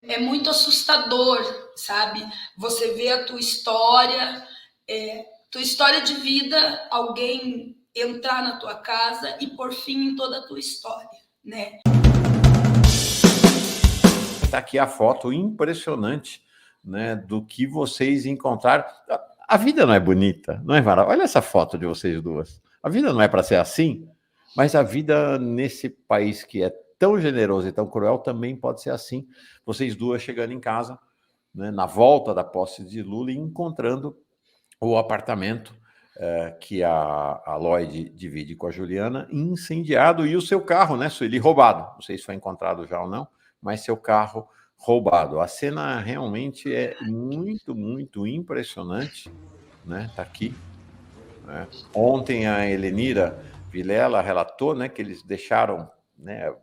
É muito assustador, sabe? Você vê a tua história de vida, alguém entrar na tua casa e pôr fim em toda a tua história, né? Está aqui a foto impressionante, né, do que vocês encontraram. A vida não é bonita, não é, Mara? Olha essa foto de vocês duas. A vida não é para ser assim, mas a vida nesse país que é tão generoso e tão cruel também pode ser assim. Vocês duas chegando em casa, né, na volta da posse de Lula e encontrando o apartamento que a Lloyd divide com a Juliana, incendiado, e o seu carro, né, Sueli, roubado. Não sei se foi encontrado já ou não, mas seu carro roubado. A cena realmente é muito, muito impressionante, né? Tá aqui. Né? Ontem a Helenira Vilela relatou, né, que eles deixaram, né,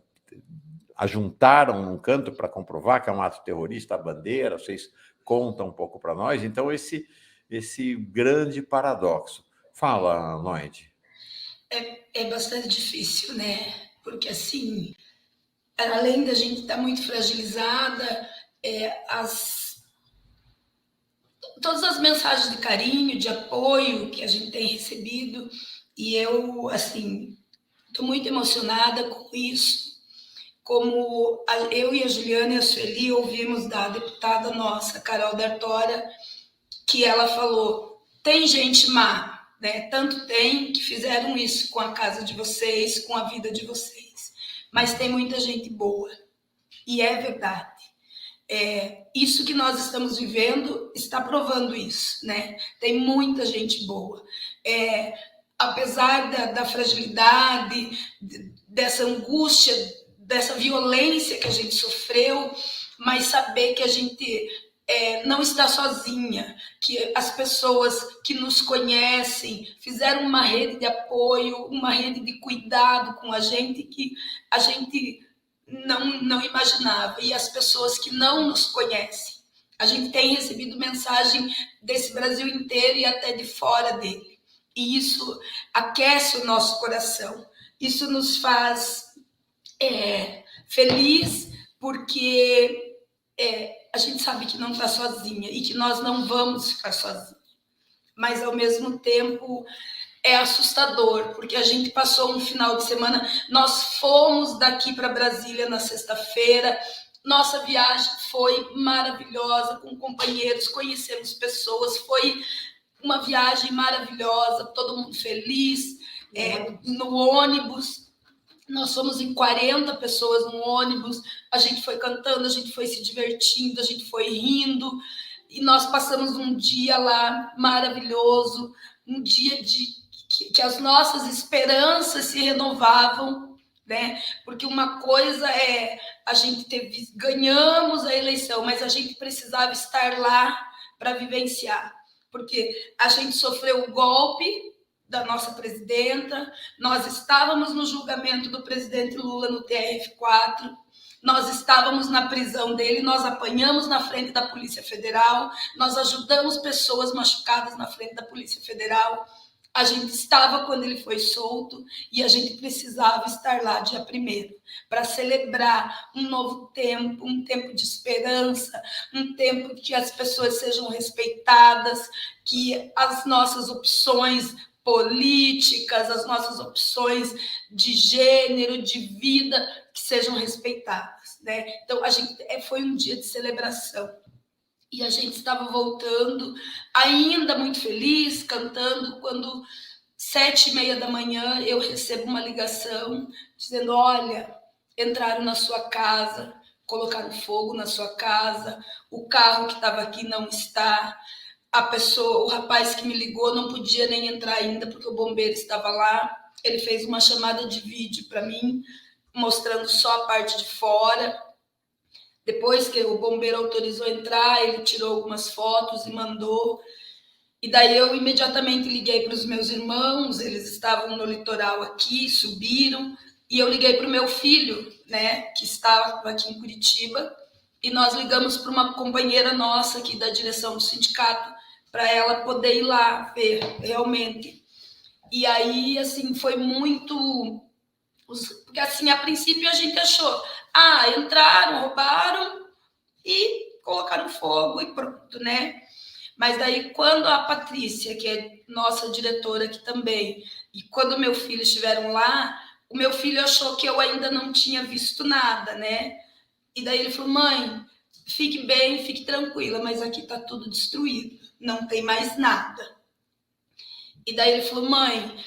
ajuntaram num canto para comprovar que é um ato terrorista a bandeira. Vocês contam um pouco para nós. Então esse grande paradoxo. Fala, Lloyd. É bastante difícil, né? Porque assim, além da gente estar muito fragilizada, todas as mensagens de carinho, de apoio que a gente tem recebido, e eu, assim, estou muito emocionada com isso. Como eu e a Juliana e a Sueli ouvimos da deputada nossa, Carol D'Artora, que ela falou: tem gente má, né? Tanto tem que fizeram isso com a casa de vocês, com a vida de vocês. Mas tem muita gente boa. E é verdade. Isso que nós estamos vivendo está provando isso, né? Tem muita gente boa. Apesar da fragilidade, dessa angústia, dessa violência que a gente sofreu, mas saber que a gente não está sozinha, que as pessoas que nos conhecem fizeram uma rede de apoio, uma rede de cuidado com a gente que a gente não imaginava. E as pessoas que não nos conhecem. A gente tem recebido mensagem desse Brasil inteiro e até de fora dele. E isso aquece o nosso coração. Isso nos faz feliz, porque a gente sabe que não está sozinha e que nós não vamos ficar sozinhos. Mas, ao mesmo tempo, é assustador, porque a gente passou um final de semana, nós fomos daqui para Brasília na sexta-feira, nossa viagem foi maravilhosa, com companheiros, conhecemos pessoas, foi uma viagem maravilhosa, todo mundo feliz, no ônibus, nós fomos em 40 pessoas no ônibus, a gente foi cantando, a gente foi se divertindo, a gente foi rindo, e nós passamos um dia lá maravilhoso, um dia que as nossas esperanças se renovavam, né? Porque uma coisa é a gente ganhamos a eleição, mas a gente precisava estar lá para vivenciar, porque a gente sofreu o golpe da nossa presidenta, nós estávamos no julgamento do presidente Lula no TRF4, nós estávamos na prisão dele, nós apanhamos na frente da Polícia Federal, nós ajudamos pessoas machucadas na frente da Polícia Federal, a gente estava quando ele foi solto e a gente precisava estar lá dia 1º para celebrar um novo tempo, um tempo de esperança, um tempo que as pessoas sejam respeitadas, que as nossas opções políticas, as nossas opções de gênero, de vida, que sejam respeitadas, né? Então, foi um dia de celebração. E a gente estava voltando, ainda muito feliz, cantando, quando 7h30 da manhã eu recebo uma ligação dizendo: olha, entraram na sua casa, colocaram fogo na sua casa, o carro que estava aqui não está, o rapaz que me ligou não podia nem entrar ainda porque o bombeiro estava lá, ele fez uma chamada de vídeo para mim, mostrando só a parte de fora. Depois que o bombeiro autorizou entrar, ele tirou algumas fotos e mandou. E daí eu imediatamente liguei para os meus irmãos, eles estavam no litoral aqui, subiram, e eu liguei para o meu filho, né, que estava aqui em Curitiba, e nós ligamos para uma companheira nossa aqui da direção do sindicato, para ela poder ir lá ver realmente. E aí, assim, foi muito... Porque, assim, a princípio a gente achou, entraram, roubaram, e colocaram fogo e pronto, né? Mas daí, quando a Patrícia, que é nossa diretora aqui também, e quando meu filho estiveram lá, o meu filho achou que eu ainda não tinha visto nada, né? E daí ele falou, mãe, fique bem, fique tranquila, mas aqui tá tudo destruído, não tem mais nada. E daí ele falou, mãe,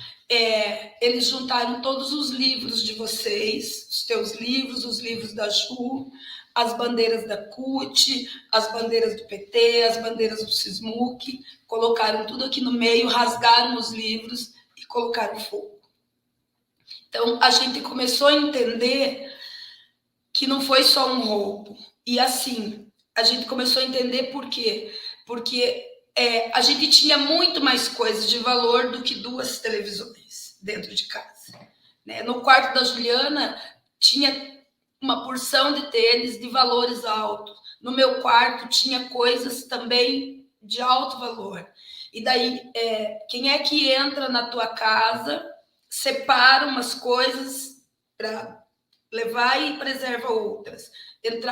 eles juntaram todos os livros de vocês, os teus livros, os livros da Ju, as bandeiras da CUT, as bandeiras do PT, as bandeiras do Sismuc, colocaram tudo aqui no meio, rasgaram os livros e colocaram fogo. Então, a gente começou a entender que não foi só um roubo. E assim, a gente começou a entender por quê? Porque a gente tinha muito mais coisas de valor do que 2 televisões dentro de casa. Né? No quarto da Juliana, tinha uma porção de tênis de valores altos. No meu quarto, tinha coisas também de alto valor. E daí, quem é que entra na tua casa, separa umas coisas para levar e preserva outras.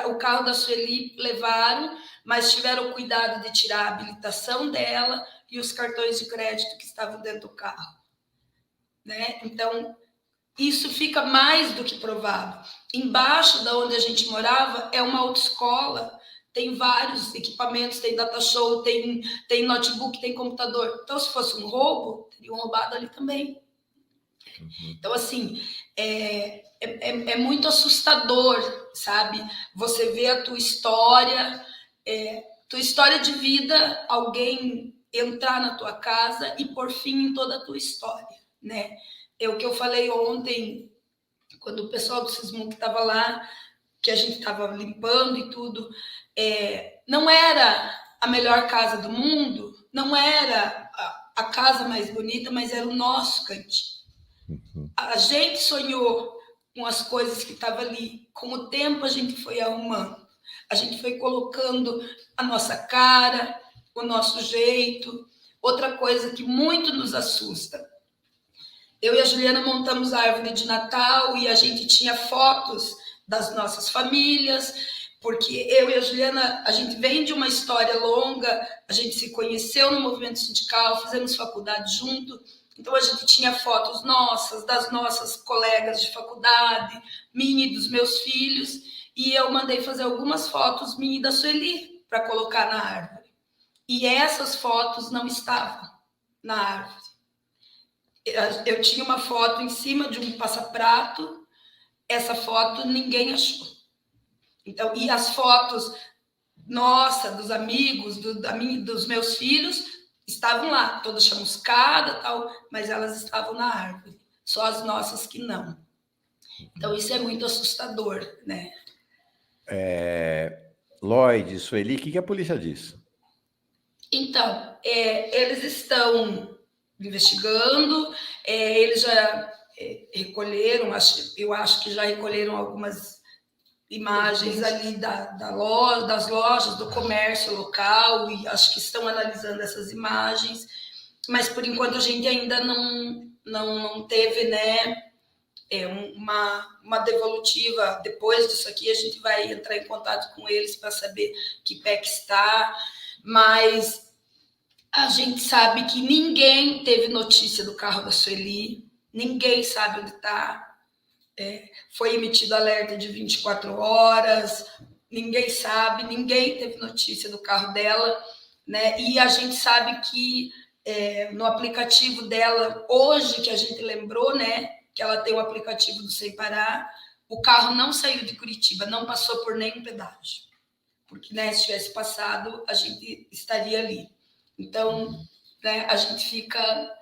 O carro da Sueli levaram, mas tiveram cuidado de tirar a habilitação dela e os cartões de crédito que estavam dentro do carro. Né? Então, isso fica mais do que provado. Embaixo da onde a gente morava é uma autoescola, tem vários equipamentos, tem data show, tem notebook, tem computador. Então, se fosse um roubo, teriam roubado ali também. Então, assim, é muito assustador, sabe? Você vê a tua história de vida, alguém entrar na tua casa e pôr fim em toda a tua história, né? É o que eu falei ontem, quando o pessoal do Sismuc estava lá, que a gente estava limpando e tudo, não era a melhor casa do mundo, não era a casa mais bonita, mas era o nosso cantinho. A gente sonhou com as coisas que estavam ali. Com o tempo, a gente foi arrumando. A gente foi colocando a nossa cara, o nosso jeito. Outra coisa que muito nos assusta. Eu e a Juliana montamos a árvore de Natal e a gente tinha fotos das nossas famílias, porque eu e a Juliana, a gente vem de uma história longa, a gente se conheceu no movimento sindical, fizemos faculdade junto. Então, a gente tinha fotos nossas, das nossas colegas de faculdade, minha e dos meus filhos, e eu mandei fazer algumas fotos minha e da Sueli para colocar na árvore. E essas fotos não estavam na árvore. Eu tinha uma foto em cima de um passaprato, essa foto ninguém achou. Então, e as fotos, nossa, dos amigos, dos meus filhos, estavam lá, todas chamuscadas, tal, mas elas estavam na árvore. Só as nossas que não. Então, isso é muito assustador, né? Lloyd, Sueli, o que a polícia diz? Então, eles estão investigando, eles já recolheram, eu acho que já recolheram algumas imagens ali das lojas, do comércio local, e acho que estão analisando essas imagens, mas por enquanto a gente ainda não teve, né, uma devolutiva. Depois disso aqui a gente vai entrar em contato com eles para saber que pé que está, mas a gente sabe que ninguém teve notícia do carro da Sueli, ninguém sabe onde está. Foi emitido alerta de 24 horas, ninguém sabe, ninguém teve notícia do carro dela, né? E a gente sabe que no aplicativo dela, hoje que a gente lembrou, né, que ela tem o aplicativo do Sem Parar, o carro não saiu de Curitiba, não passou por nenhum pedágio, porque, né, se tivesse passado, a gente estaria ali. Então, né, a gente fica...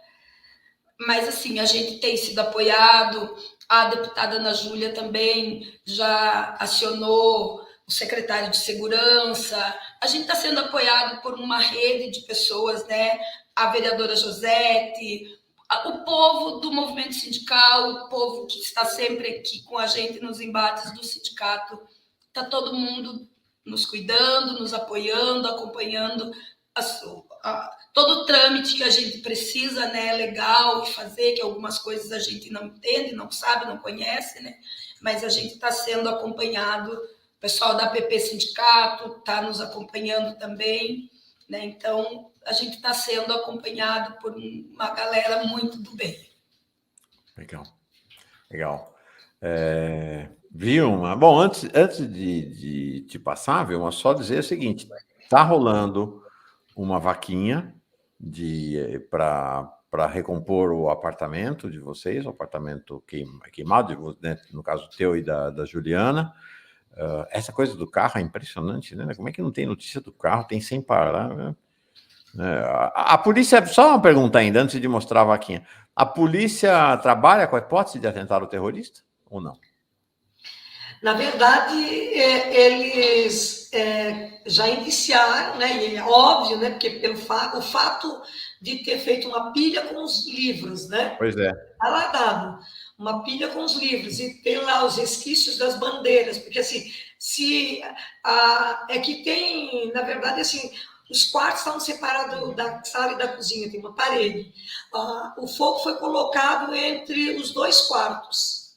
Mas, assim, a gente tem sido apoiado, a deputada Ana Júlia também já acionou o secretário de Segurança, a gente está sendo apoiado por uma rede de pessoas, né? A vereadora Josete, o povo do movimento sindical, o povo que está sempre aqui com a gente nos embates do sindicato, está todo mundo nos cuidando, nos apoiando, acompanhando todo o trâmite que a gente precisa, né, legal, e fazer, que algumas coisas a gente não entende, não sabe, não conhece, né, mas a gente está sendo acompanhado O pessoal da PP Sindicato está nos acompanhando também, né? Então, a gente está sendo acompanhado por uma galera muito do bem. Legal, legal. Vilma, bom, antes de te passar, Vilma, só dizer o seguinte: está rolando uma vaquinha para recompor o apartamento de vocês, o apartamento queimado, né, no caso teu e da Juliana. Essa coisa do carro é impressionante, né? Como é que não tem notícia do carro? Tem sem parar, né? A polícia, só uma pergunta ainda, antes de mostrar a vaquinha. A polícia trabalha com a hipótese de atentado terrorista ou não? Na verdade, eles já iniciaram, né? E é óbvio, né? Porque o fato de ter feito uma pilha com os livros, né? Pois é. Está lá dado, uma pilha com os livros, e tem lá os resquícios das bandeiras, porque assim, é que tem, na verdade, assim, os quartos estavam separados da sala e da cozinha, tem uma parede. O fogo foi colocado entre os 2 quartos.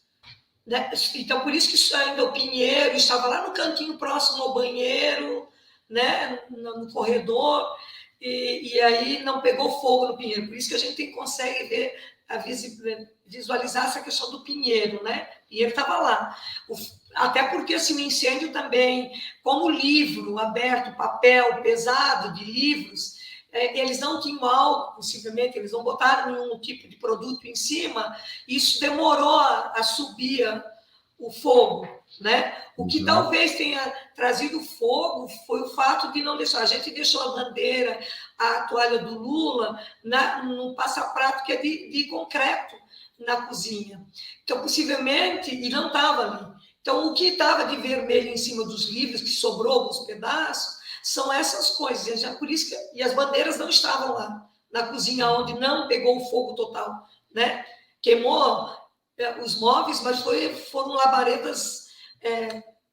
Né? Então, por isso que ainda o pinheiro estava lá no cantinho próximo ao banheiro, né? No corredor, e aí não pegou fogo no pinheiro. Por isso que a gente consegue ver, visualizar essa questão do pinheiro, né? E ele estava lá. Até porque assim, o incêndio também, como livro aberto, papel pesado de livros, eles não tinham álcool, possivelmente, eles não botaram nenhum tipo de produto em cima, isso demorou a subir o fogo, né? O que talvez tenha trazido fogo foi o fato de não deixar. A gente deixou a bandeira, a toalha do Lula, num passaprato que é de concreto na cozinha. Então, possivelmente, e não estava ali. Então, o que estava de vermelho em cima dos livros, que sobrou alguns pedaços, são essas coisas. Por isso e as bandeiras não estavam lá, na cozinha, onde não pegou o fogo total, né? Queimou os móveis, mas foram labaredas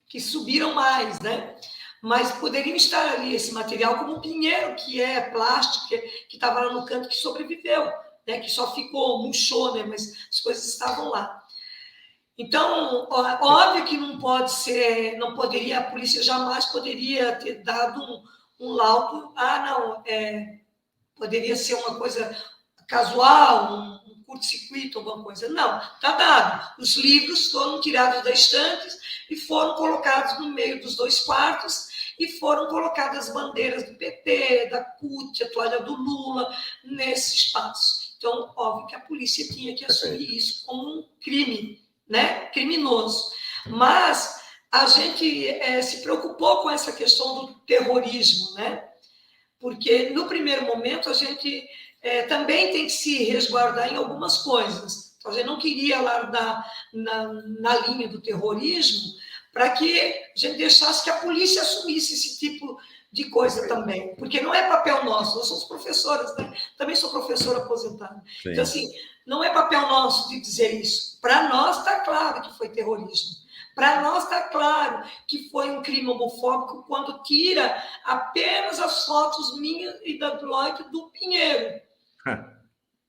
que subiram mais, né? Mas poderiam estar ali esse material, como o pinheiro, que é plástico, que estava lá no canto, que sobreviveu, né? Que só murchou, né? Mas as coisas estavam lá. Então, óbvio que não pode ser, não poderia, a polícia jamais poderia ter dado um laudo, não, poderia ser uma coisa casual, um curto-circuito, alguma coisa. Não, está dado. Os livros foram tirados da estante e foram colocados no meio dos 2 quartos e foram colocadas as bandeiras do PT, da CUT, a toalha do Lula, nesse espaço. Então, óbvio que a polícia tinha que assumir isso como um crime, né? Criminoso. Mas a gente se preocupou com essa questão do terrorismo, né? Porque, no primeiro momento, a gente também tem que se resguardar em algumas coisas. Então, a gente não queria largar na linha do terrorismo para que a gente deixasse que a polícia assumisse esse tipo de coisa também. Porque não é papel nosso, nós somos professoras, né? Também sou professora aposentada. Sim. Então, assim, não é papel nosso de dizer isso. Para nós está claro que foi terrorismo. Para nós está claro que foi um crime homofóbico quando tira apenas as fotos minhas e da Lloyd do Pinheiro.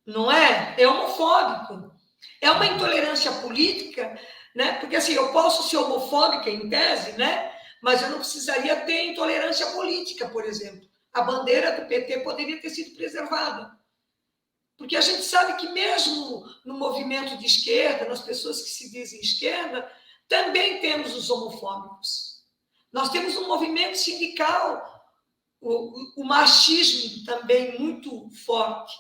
Não é? É homofóbico. É uma intolerância política, né? Porque assim, eu posso ser homofóbica em tese, né? Mas eu não precisaria ter intolerância política, por exemplo. A bandeira do PT poderia ter sido preservada. Porque a gente sabe que mesmo no movimento de esquerda, nas pessoas que se dizem esquerda, também temos os homofóbicos. Nós temos um movimento sindical, o machismo também muito forte.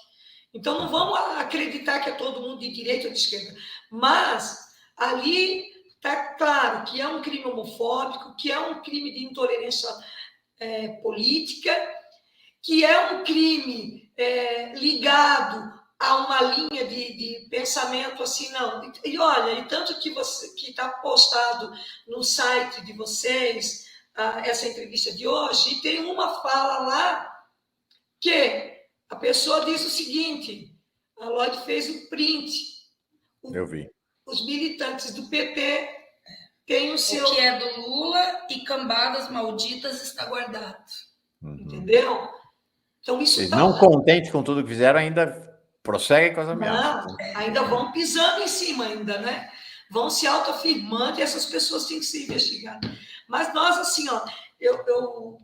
Então, não vamos acreditar que é todo mundo de direita ou de esquerda. Mas ali está claro que é um crime homofóbico, que é um crime de intolerância política, que é um crime ligado a uma linha de pensamento assim, não. E olha, e tanto que está postado no site de vocês, essa entrevista de hoje, e tem uma fala lá que a pessoa diz o seguinte, a Lloyd fez um print. Eu vi. Os militantes do PT têm o seu... O que é do Lula e cambadas malditas está guardado. Entendeu? Então, isso eles não contentes com tudo que fizeram, ainda prosseguem com as ameaças. Ainda vão pisando em cima, ainda, né? vão se autoafirmando e essas pessoas têm que ser investigadas. Mas nós, assim, ó, eu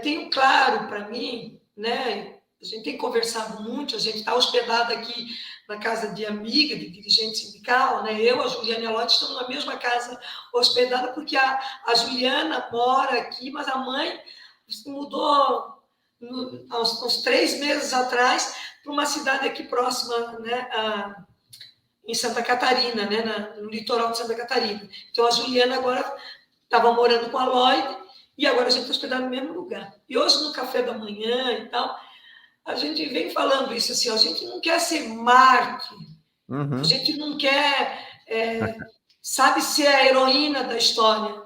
tenho claro para mim, né? A gente tem conversado muito, a gente está hospedado aqui na casa de amiga, de dirigente sindical, né? Eu, a Juliana e a Lotte estamos na mesma casa hospedada, porque a Juliana mora aqui, mas a mãe se mudou há uns 3 meses atrás para uma cidade aqui próxima, né? Em Santa Catarina, né? No litoral de Santa Catarina. Então, a Juliana agora estava morando com a Lloyd e agora a gente está hospedado no mesmo lugar. E hoje, no café da manhã e tal, a gente vem falando isso assim, a gente não quer ser Marte, a gente não quer, sabe, ser a heroína da história.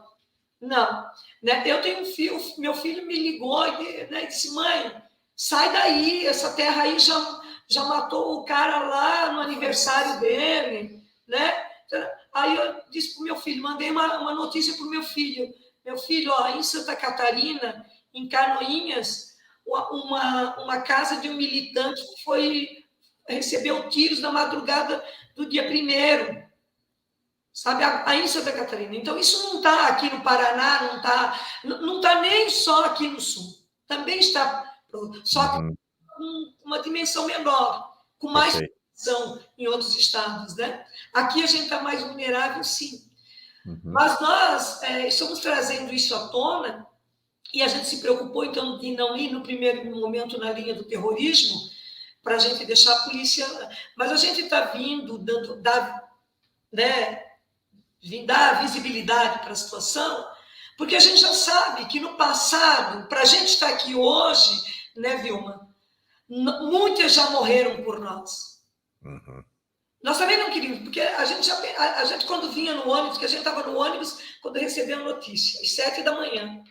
Não. Né? Eu tenho um filho, meu filho me ligou e, né, disse, mãe, sai daí, essa terra aí já matou o cara lá no aniversário dele, né? Aí eu disse para o meu filho, mandei uma notícia para o meu filho, ó, em Santa Catarina, em Canoinhas, uma casa de um militante recebeu tiros na madrugada do dia 1º, sabe, aí em Santa Catarina. Então, isso não está aqui no Paraná, não tá nem só aqui no Sul, também está, só que com uma dimensão menor, com mais proteção em outros estados, né? Aqui a gente está mais vulnerável, sim. Mas nós estamos trazendo isso à tona. E a gente se preocupou, então, de não ir no primeiro momento na linha do terrorismo, para a gente deixar a polícia. Mas a gente está vindo, dar visibilidade para a situação, porque a gente já sabe que no passado, para a gente estar aqui hoje, né, Vilma? Muitas já morreram por nós. Nós também não queríamos, porque a gente quando vinha no ônibus, que a gente estava no ônibus quando recebeu a notícia, às 7 da manhã.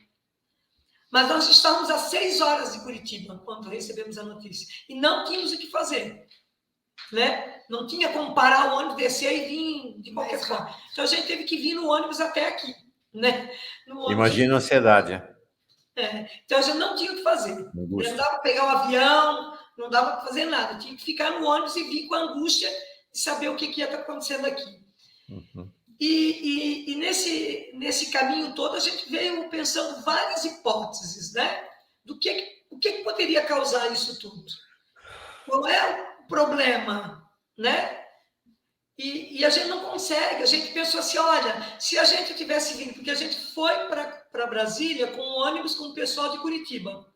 Mas nós estávamos às 6 horas de Curitiba, quando recebemos a notícia. E não tínhamos o que fazer. Né? Não tinha como parar o ônibus, descer e vir de qualquer forma. Então, a gente teve que vir no ônibus até aqui. Né? Imagina a ansiedade. Então, a gente não tinha o que fazer. Não dava para pegar um avião, não dava para fazer nada. Tinha que ficar no ônibus e vir com a angústia de saber o que ia estar acontecendo aqui. E nesse caminho todo, a gente veio pensando várias hipóteses, né? O que poderia causar isso tudo? Qual é o problema, né? E a gente não consegue. A gente pensou assim, olha, se a gente tivesse vindo, porque a gente foi para Brasília com um ônibus com o pessoal de Curitiba.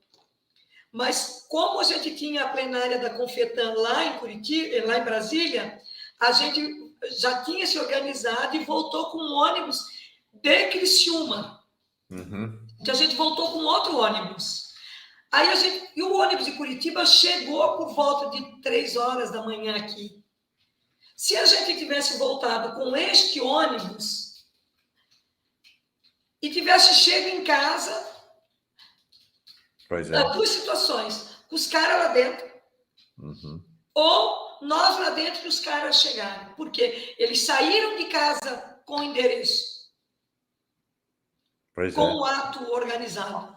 Mas como a gente tinha a plenária da Confetan lá em Curitiba, lá em Brasília, a gente já tinha se organizado e voltou com um ônibus de Criciúma. Então, a gente voltou com outro ônibus. E o ônibus de Curitiba chegou por volta de 3 horas da manhã aqui. Se a gente tivesse voltado com este ônibus e tivesse chego em casa, duas situações, com os caras lá dentro, ou nós lá dentro e os caras chegaram, porque eles saíram de casa com endereço, com o ato organizado.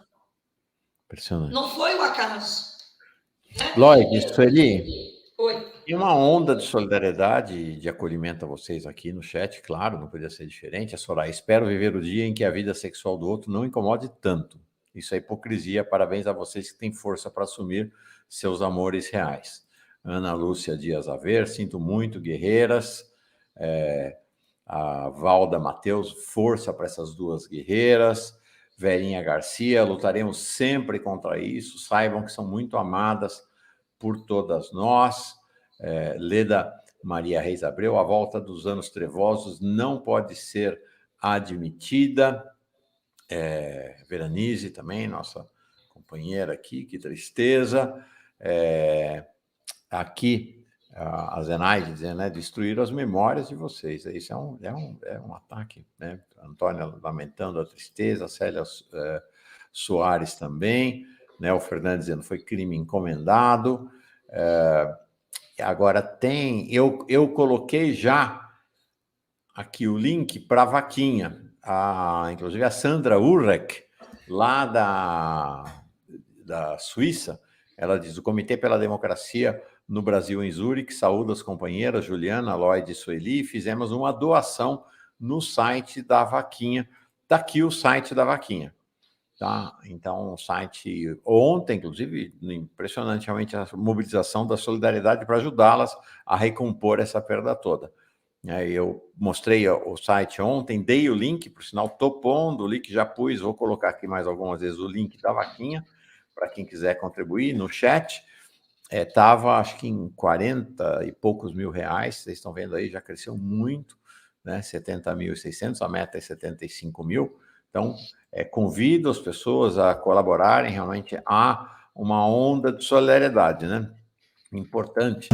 Impressionante. Não foi o acaso. Né? Lloyd, Sueli, Oi. E uma onda de solidariedade e de acolhimento a vocês aqui no chat, claro, não podia ser diferente. A Soraya, espero viver o dia em que a vida sexual do outro não incomode tanto. Isso é hipocrisia. Parabéns a vocês que têm força para assumir seus amores reais. Ana Lúcia Dias Aver, sinto muito, guerreiras. A Valda Mateus, força para essas duas guerreiras. Verinha Garcia, lutaremos sempre contra isso. Saibam que são muito amadas por todas nós. Leda Maria Reis Abreu, a volta dos anos trevosos não pode ser admitida. Veranize também, nossa companheira aqui, que tristeza. Aqui, a Zenaide dizendo, né, destruir as memórias de vocês. Isso é um ataque, né? Antônia lamentando a tristeza, a Célia Soares também, né? O Fernando dizendo, foi crime encomendado. Agora eu coloquei já aqui o link para a vaquinha. Inclusive a Sandra Urrek, lá da Suíça, ela diz, o Comitê pela Democracia no Brasil, em Zurique. Saúdo as companheiras Juliana, Lloyd e Sueli. Fizemos uma doação no site da Vaquinha. Está aqui o site da Vaquinha. Tá? Então, o site, ontem, inclusive, impressionante realmente a mobilização da solidariedade para ajudá-las a recompor essa perda toda. Eu mostrei o site ontem, dei o link, por sinal, estou pondo o link, já pus, vou colocar aqui mais algumas vezes o link da Vaquinha, para quem quiser contribuir no chat. Estava, acho que em 40 e poucos mil reais, vocês estão vendo aí, já cresceu muito, né? 70.600, a meta é 75 mil. Então, convido as pessoas a colaborarem, realmente há uma onda de solidariedade, né? Importante.